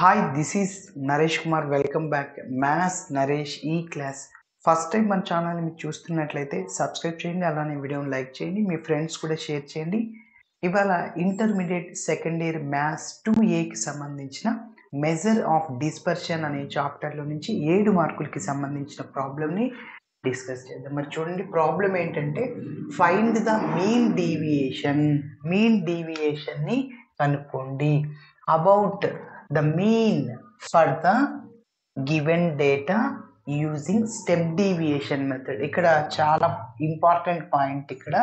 Hi, this is Naresh Kumar. Welcome back. Maths Naresh E-Class. First time మన ఛానల్ని మీరు చూస్తున్నట్లయితే సబ్స్క్రైబ్ చేయండి, అలానే వీడియోని లైక్ చేయండి, మీ ఫ్రెండ్స్ కూడా షేర్ చేయండి. ఇవాళ ఇంటర్మీడియట్ సెకండ్ ఇయర్ మ్యాథ్స్ 2Aకి సంబంధించిన మెజర్ ఆఫ్ డిస్పర్షన్ అనే చాప్టర్లో నుంచి 7 మార్కులకి సంబంధించిన ప్రాబ్లమ్ని డిస్కస్ చేద్దాం. మరి చూడండి, ప్రాబ్లం ఏంటంటే ఫైండ్ ద మీన్ డీవియేషన్ని కనుక్కోండి about the mean for the given data using step deviation method. ఇక్కడ చాలా ఇంపార్టెంట్ పాయింట్, ఇక్కడ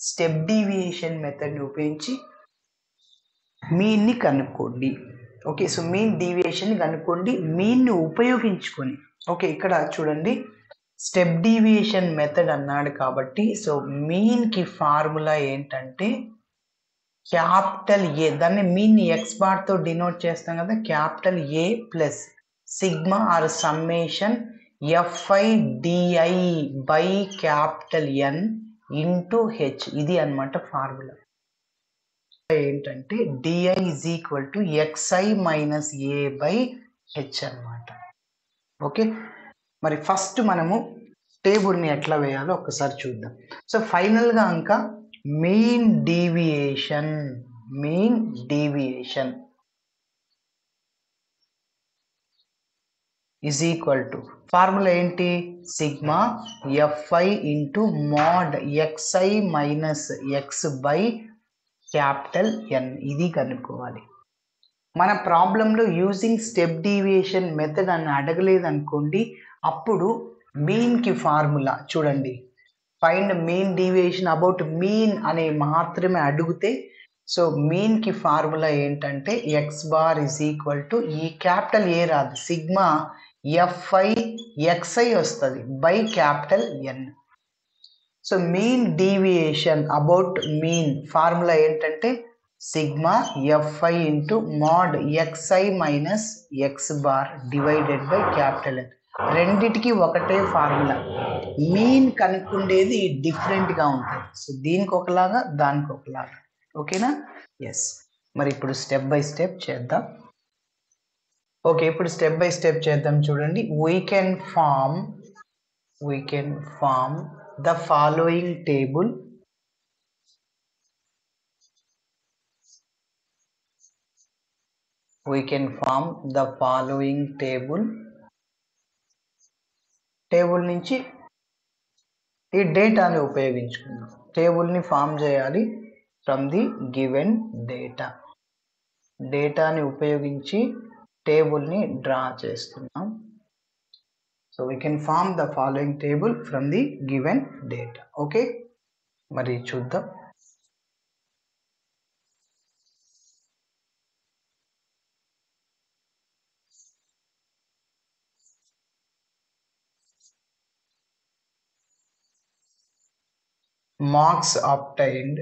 స్టెప్ డీవియేషన్ మెథడ్ని ఉపయోగించి మీన్ని కనుక్కోండి. ఓకే, సో మీన్ డీవియేషన్ని కనుక్కోండి మీన్ని ఉపయోగించుకొని. ఓకే, ఇక్కడ చూడండి, స్టెప్ డీవియేషన్ మెథడ్ అన్నాడు కాబట్టి సో మీన్కి ఫార్ములా ఏంటంటే క్యాపిటల్ ఏ, దాన్ని మీన్ ఎక్స్ బార్తో డినోట్ చేస్తాం కదా, capital A plus sigma or summation FI DI by capital N into H. ఇది అన్నమాట ఫార్ములా. ఏంటంటే DI is equal to XI minus A by H అన్నమాట. ఓకే, మరి ఫస్ట్ మనము టేబుల్ని ఎట్లా వేయాలో ఒకసారి చూద్దాం. సో ఫైనల్గా ఇంకా mean deviation is equal to formula ఏంటి, sigma f i into mod x i minus x by capital N. ఇది కనుక్కోవాలి. మన ప్రాబ్లంలో యూజింగ్ స్టెప్ డీవియేషన్ మెథడ్ అని అడగలేదు అనుకోండి, అప్పుడు మీన్కి ఫార్ములా చూడండి, find mean deviation about mean అనే మాత్రమే అడిగితే సో మీన్కి ఫార్ములా ఏంటంటే x bar is equal to ఈ క్యాపిటల్ ఏ రాదు, సిగ్మా ఎఫ్ఐ ఎక్స్ఐ వస్తుంది by capital N. So mean deviation about mean formula ఏంటంటే sigma f i into mod x i minus X bar divided by capital N. రెండిటికి ఒకటే formula, mean కనుక్కుండేది డిఫరెంట్గా ఉంటుంది. So దీనికి ఒకలాగా దానికి ఒకలాగా. ఓకేనా? ఎస్. మరి ఇప్పుడు స్టెప్ బై స్టెప్ చేద్దాం. ఓకే, ఇప్పుడు స్టెప్ బై స్టెప్ చేద్దాం. చూడండి, we can form the following table. Table నుంచి ఈ డేటాని ఉపయోగించుకుందాం. టేబుల్ని ఫామ్ చేయాలి ఫ్రమ్ ది గివెన్ డేటాని ఉపయోగించి టేబుల్ని డ్రా చేస్తున్నాం. So we can form the following table from the given data. Okay, మరి చూద్దాం. Marks obtained.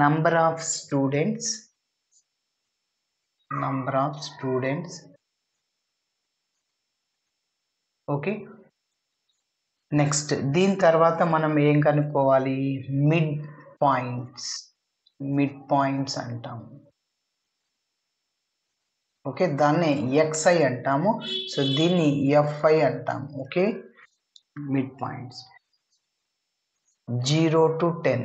Number of students. Okay, next దీని తర్వాత మనం ఏం కనుక్కోవాలి, మిడ్ పాయింట్స్ అంటాము. ఓకే, దాన్ని ఎక్స్ఐ అంటాము, సో దీన్ని ఎఫ్ఐ అంటాము. Okay, mid points 0 to 10,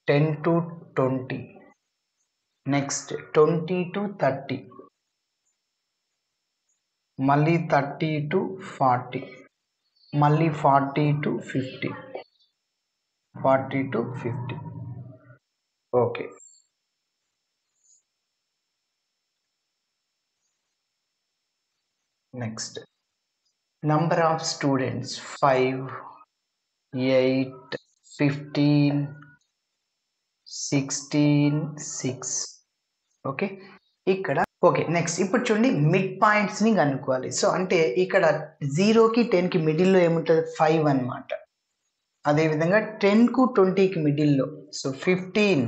10 to 20, next 20 to 30, మళ్ళీ 30 to 40, మళ్ళీ 40 to 50. Okay, next number of students 5, 8, 15, 16, 6. Okay, ఇక్కడ ఓకే, నెక్స్ట్ ఇప్పుడు చూడండి, మిడ్ పాయింట్స్ని కనుక్కోవాలి. సో అంటే ఇక్కడ 0కి 10కి మిడిల్లో ఏముంటుంది, 5 అన్నమాట. అదేవిధంగా 10కు 20కి మిడిల్లో సో 15.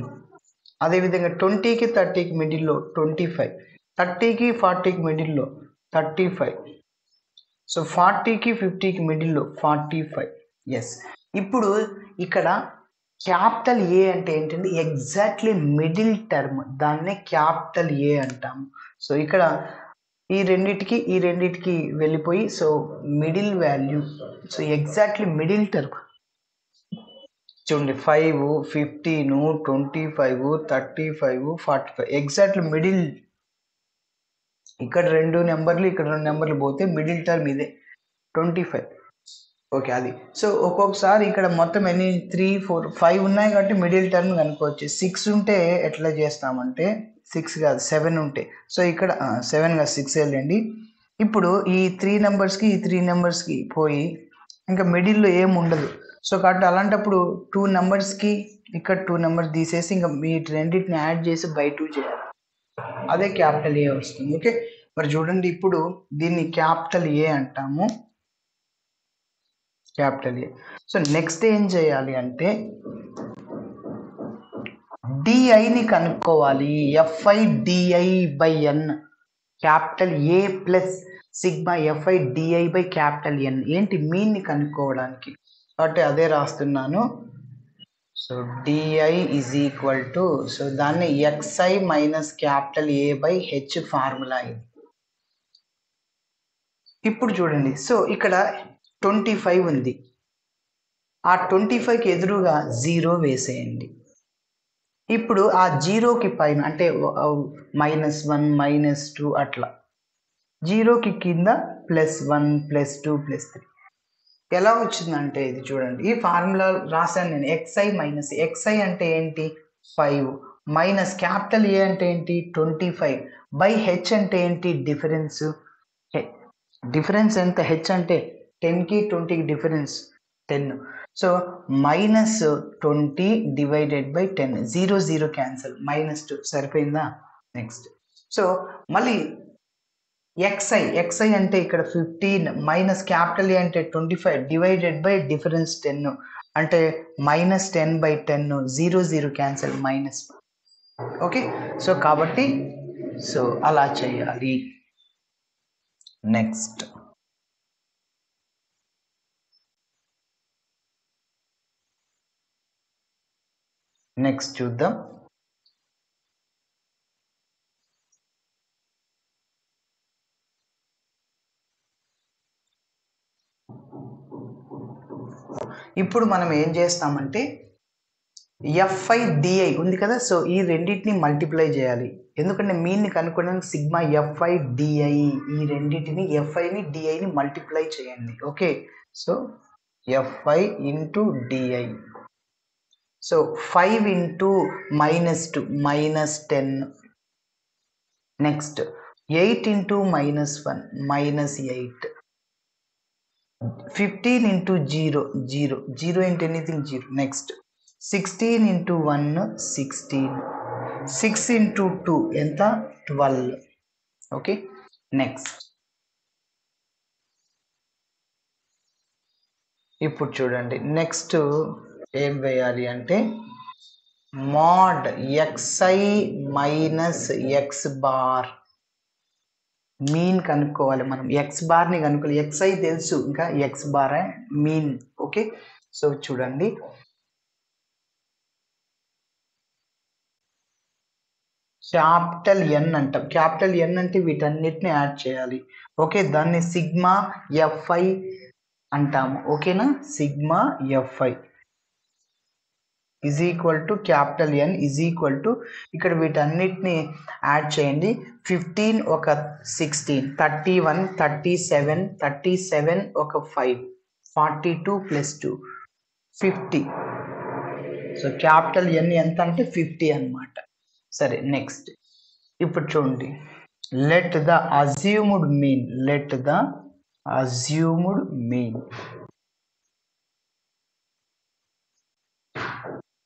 అదేవిధంగా 20కి 30కి మిడిల్లో 25, 30కి 40కి మిడిల్లో 35, సో 40కి 50కి మిడిల్లో 45. ఎస్. ఇప్పుడు ఇక్కడ క్యాపిటల్ ఏ అంటే ఏంటంటే ఎగ్జాక్ట్లీ మిడిల్ టర్మ్, దాన్నే క్యాపిటల్ ఏ అంటాము. సో ఇక్కడ ఈ రెండిటికి వెళ్ళిపోయి so middle value, so exactly middle term చూడండి 5, 15, 25, 35, 45 ఎగ్జాక్ట్లీ మిడిల్. ఇక్కడ 2 నెంబర్లు ఇక్కడ 2 నెంబర్లు పోతే మిడిల్ టర్మ్ ఇదే 25. ఓకే అది. సో ఒక్కొక్కసారి ఇక్కడ మొత్తం ఎన్ని 3, 4, 5 ఉన్నాయి కాబట్టి మిడిల్ టర్మ్ కనుక్కోవచ్చు. 6 ఉంటే ఎట్లా చేస్తామంటే 6 కాదు 7 ఉంటే, సో ఇక్కడ 7 కాదు 6 వెళ్ళండి. ఇప్పుడు ఈ 3 నెంబర్స్కి ఈ 3 నెంబర్స్కి పోయి ఇంకా మిడిల్లో ఏం ఉండదు. సో కాబట్టి అలాంటప్పుడు 2 నెంబర్స్కి ఇక్కడ 2 నెంబర్స్ తీసేసి ఇంకా మీ రెండింటిని యాడ్ చేసి బై 2 చేయాలి, అదే క్యాపిటల్ ఏ వస్తుంది. ఓకే మరి చూడండి ఇప్పుడు దీన్ని క్యాపిటల్ ఏ అంటాము, క్యాపిటల్ ఏ. సో నెక్స్ట్ ఏం చేయాలి అంటే డిఐని కనుక్కోవాలి. F i DI by N, capital A plus sigma f i DI by capital N. ఏంటి మీన్ని కనుక్కోవడానికి, కాబట్టి అదే రాస్తున్నాను. So d i is equal to, so దాన్ని x i minus capital A by H formula ఇది. ఇప్పుడు చూడండి, సో ఇక్కడ 25 ఉంది, ఆ 25కి ఎదురుగా 0 వేసేయండి. ఇప్పుడు ఆ 0కి పైన అంటే -1, -2 అట్లా, 0కి కింద +1, +2, +3 ఎలా వచ్చిందంటే ఇది చూడండి, ఈ ఫార్ములా రాశాను నేను. ఎక్స్ఐ మైనస్ ఎక్స్ఐ అంటే ఏంటి 5 మైనస్ క్యాపిటల్ ఏ అంటే ఏంటి 25 బై హెచ్ అంటే ఏంటి డిఫరెన్స్. డిఫరెన్స్ ఎంత, హెచ్ అంటే 10కి 20కి difference 10. So -20 divided by 10, 0 0 cancel, -2 సరిపోయిందా. నెక్స్ట్ సో మళ్ళీ ఎక్స్ఐ అంటే ఇక్కడ 15 మైనస్ క్యాపిటల్ ఏ అంటే 25 డివైడెడ్ బై డిఫరెన్స్ 10 అంటే -10/10, 0 0 క్యాన్సల్ -. ఓకే సో కాబట్టి సో అలా చేయాలి. నెక్స్ట్ చూద్దాం. ఇప్పుడు మనం ఏం చేస్తామంటే ఎఫ్ఐ డిఐ ఉంది కదా, సో ఈ రెండింటిని మల్టిప్లై చేయాలి. ఎందుకంటే మీన్ని కనుక్కోవడానికి సిగ్మా ఎఫ్ఐ డిఐ, ఈ రెండింటిని ఎఫ్ఐని డిఐని మల్టిప్లై చేయండి. Okay so FI into DI, so 5 into -2 -10, next 8 into -1 -8, 15 into 0 0 0 into anything 0. Next 16 into 1 16, 6 into 2 ఎంత 12. ఓకే నెక్స్ట్ ఇప్పుడు చూడండి, నెక్స్ట్ ఏం వేయాలి అంటే mode x i minus X bar, mean కనుక్కోవాలి మనం. ఎక్స్ బార్ని కనుక్కోవాలి, ఎక్స్ఐ తెలుసు, ఇంకా X bar mean. Okay so చూడండి క్యాపిటల్ ఎన్ అంటాం, క్యాపిటల్ ఎన్ అంటే వీటన్నిటిని యాడ్ చేయాలి. ఓకే దాన్ని సిగ్మా ఎఫ్ఐ అంటాము. ఓకేనా, sigma FI is equal to capital N is equal to, ఇక్కడ వీటన్నిటిని యాడ్ చేయండి. 15 ఒక 16, 31, 37, 37 ఒక 5, 42 + 2 50. సో క్యాపిటల్ ఎన్ ఎంత అంటే 50 అన్నమాట. సరే నెక్స్ట్ ఇప్పుడు చూడండి, let the assumed mean, let the assumed mean,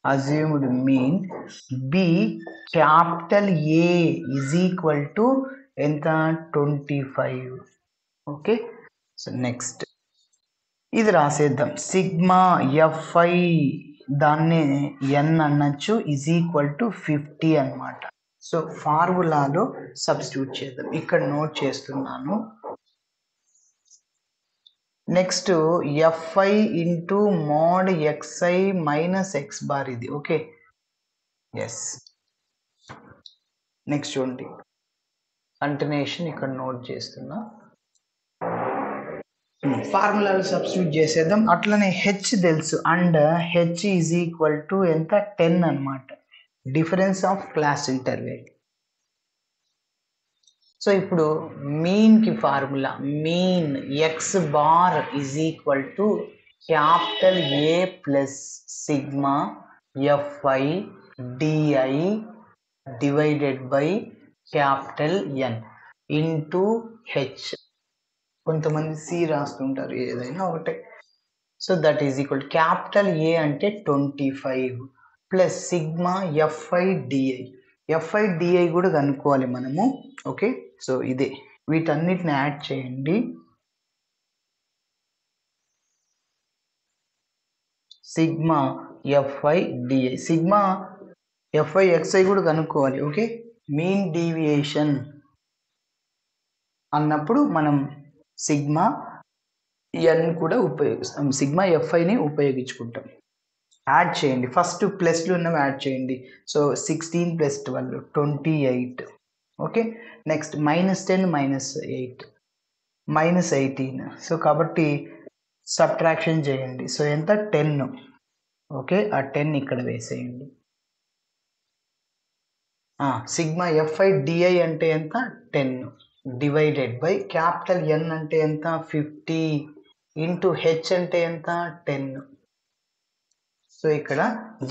assumed mean be capital A is equal to ఎంత 25. ఓకే సో నెక్స్ట్ ఇది రాసేద్దాం. సిగ్మా ఎఫ్ఐ దాన్ని ఎన్ అనొచ్చు ఈజ్ ఈక్వల్ టు 50 అన్నమాట. సో ఫార్ములాలో సబ్స్టిట్యూట్ చేద్దాం. ఇక్కడ నోట్ చేస్తున్నాను. Next Fi into mod xi minus x bar ఇది. Okay, yes. Next చూడండి, కంటిన్యూషన్ ఇక్కడ నోట్ చేస్తున్నా. ఫార్ములాలు సబ్స్టిట్యూట్ చేసేద్దాం. అట్లనే హెచ్ తెలుసు, and H is equal to ఎంత, 10 అనమాట, difference of class interval. So ఇప్పుడు మీన్ కి formula, mean x bar is equal to capital A plus sigma f i d i divided by capital N into H. కొంతమంది C రాస్తుంటారు, ఏదైనా ఒకటే. So that is equal to capital A అంటే 25 plus sigma f i DI. FI DI కూడా కనుక్కోవాలి మనము. Okay, so ఇదే, వీటన్నిటిని యాడ్ చేయండి. Sigma f i DI, sigma f i XI కూడా కనుక్కోవాలి. ఓకే, మీన్ డీవియేషన్ అన్నప్పుడు మనం సిగ్మా ఎన్ కూడా ఉపయోగిస్తాం, సిగ్మా ఎఫ్ఐని ఉపయోగించుకుంటాం. యాడ్ చేయండి, ఫస్ట్ ప్లస్లు ఉన్నవి యాడ్ చేయండి. So 16 plus 12 28. Okay, next -10 -8 -18. So కాబట్టి సబ్ట్రాక్షన్ చేయండి. సో ఎంత, 10. ఓకే, ఆ 10 ఇక్కడ వేసేయండి. సిగ్మా ఎఫ్ఐ డిఐ అంటే ఎంత, 10 డివైడెడ్ బై క్యాపిటల్ ఎన్ అంటే ఎంత, 50 ఇంటూ హెచ్ అంటే ఎంత, 10. సో ఇక్కడ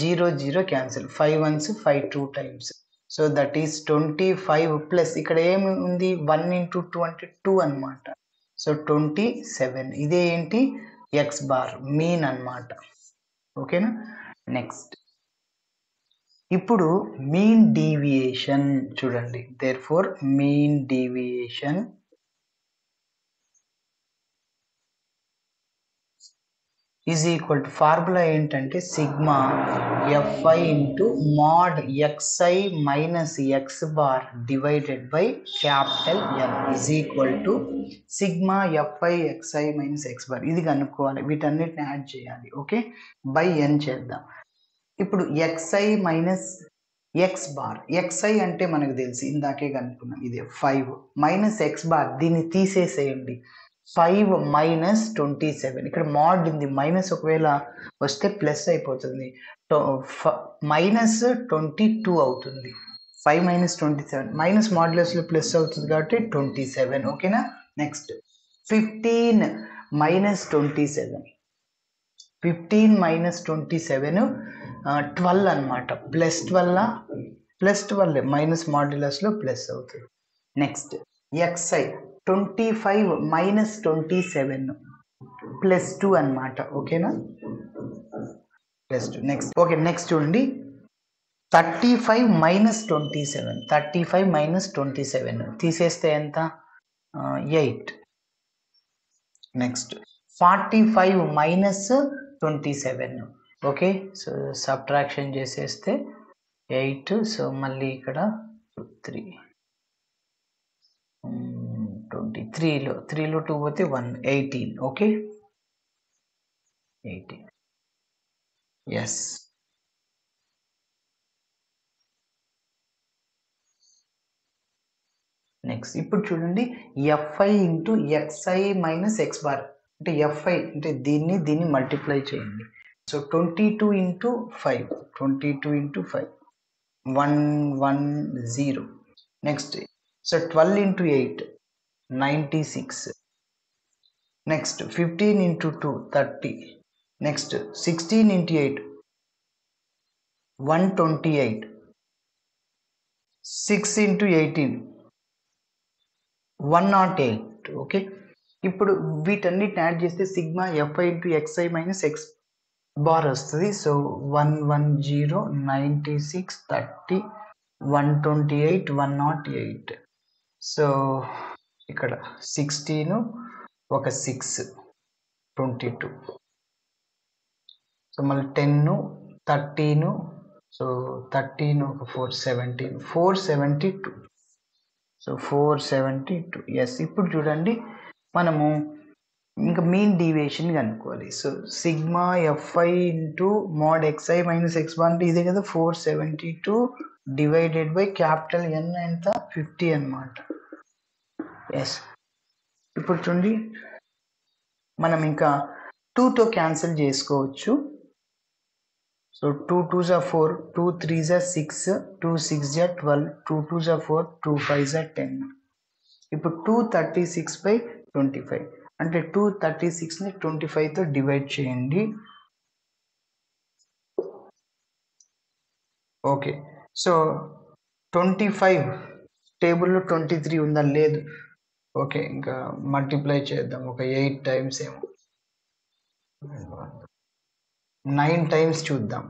0 0 cancel, 5 1s 5 2 times. So that is 25 plus ఇక్కడ ఏమి ఉంది, 1 ఇంటూ 2 అంటే 2 అనమాట. సో 27. ఇదే ఏంటి, ఎక్స్ బార్ మీన్ అనమాట. ఓకేనా. నెక్స్ట్ ఇప్పుడు మీన్ డీవియేషన్ చూడండి. Therefore mean deviation is equal to, formula ఏంటంటే sigma f i into mod x i minus X bar divided by capital N is equal to sigma f i x i minus X bar. ఇది కనుక్కోవాలి, వీటన్నిటిని add చేయాలి. Okay, by ఎన్ చేద్దాం. ఇప్పుడు xi minus X bar, xi అంటే మనకు తెలిసి ఇందాకే కనుక్కున్నాం, ఇది 5 మైనస్ ఎక్స్ బార్, దీన్ని తీసేసేయండి. 5 మైనస్ 27, ఇక్కడ మాడ్ ఉంది, మైనస్ ఒకవేళ వస్తే ప్లస్ అయిపోతుంది, మైనస్ 22 అవుతుంది. 5 మైనస్ 27 మైనస్ మాడ్యులస్లో ప్లస్ అవుతుంది కాబట్టి 27. ఓకేనా. నెక్స్ట్ 15 మైనస్ 27, 15 మైనస్ 27 12 అనమాట. +12 మైనస్ మాడ్యులస్లో ప్లస్ అవుతుంది. నెక్స్ట్ ఎక్స్ఐ 25 మైనస్ 27 +2 అనమాట. ఓకేనా, +2. నెక్స్ట్ ఓకే, నెక్స్ట్ చూడండి, 35 మైనస్ 27, 35 మైనస్ 27 తీసేస్తే ఎంత, 8. Next 45 minus 27. Okay, so subtraction చేసేస్తే 8. సో మళ్ళీ ఇక్కడ 3, 23లో 2 పోతే 1, 18. ఓకే, 18. ఎస్. నెక్స్ట్ ఇప్పుడు చూడండి, FI into XI minus X bar అంటే ఎఫ్ఐ అంటే దీన్ని మల్టిప్లై చేయండి. So 22 into 5, 22 into 5 110. Next so 12 into 8 96. Next 15 into 2 30. Next 16 into 8 128. 6 into 18 108. Okay, ఇప్పుడు వీటన్నిటిని యాడ్ చేస్తే sigma f i into XI minus X bar వస్తుంది. సో 110 96 30 128 108. సో ఇక్కడ 16 ఒక 6 22. సో మళ్ళీ 10 13. సో 13 ఒక 4 17 472. సో 472. ఎస్. ఇప్పుడు చూడండి, మనము ఇంకా మీన్ డీవియేషన్ కనుక్కోవాలి. So sigma f i into mod x i minus ఎక్స్1 అంటే ఇదే కదా 472 డివైడెడ్ బై క్యాపిటల్ ఎన్ ఎంత 50 అనమాట. ఎస్, ఇప్పుడు చూడండి మనం ఇంకా 2తో క్యాన్సిల్ చేసుకోవచ్చు. So 2 2s are 4, 2 3s are 6, 2 6s are 12, 2 2s are 4, 2 5s are 10. ఇప్పుడు 236/25 అంటే 236ని 25తో డివైడ్ చేయండి. ఓకే, సో 25 టేబుల్లో 23 ఉందా? లేదు. ఓకే, ఇంకా మల్టిప్లై చేద్దాం ఒక 8 టైమ్స్ ఏమో, 9 టైమ్స్ చూద్దాం.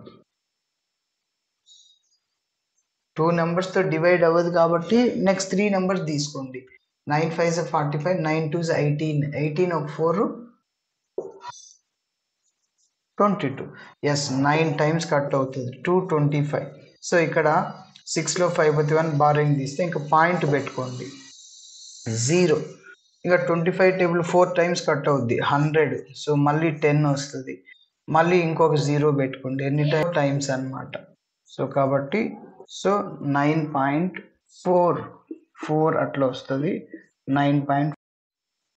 2 నెంబర్స్తో డివైడ్ అవ్వదు కాబట్టి నెక్స్ట్ 3 నెంబర్స్ తీసుకోండి. 9 5s 45, 9 2s 18, 18 ఒక 4 22. ఎస్, 9 టైమ్స్ కట్ అవుతుంది 225. సో ఇక్కడ 6లో 5 పోతే 1 బారింగ్ తీస్తే ఇంకా పాయింట్ పెట్టుకోండి 0. ఇంకా 25 టేబుల్ 4 టైమ్స్ కట్ అవుద్ది 100. సో మళ్ళీ 10 వస్తుంది, మళ్ళీ ఇంకొక 0 పెట్టుకోండి, ఎన్ని టైమ్స్ అనమాట. సో కాబట్టి సో 9.44 అట్లా వస్తుంది, 9.44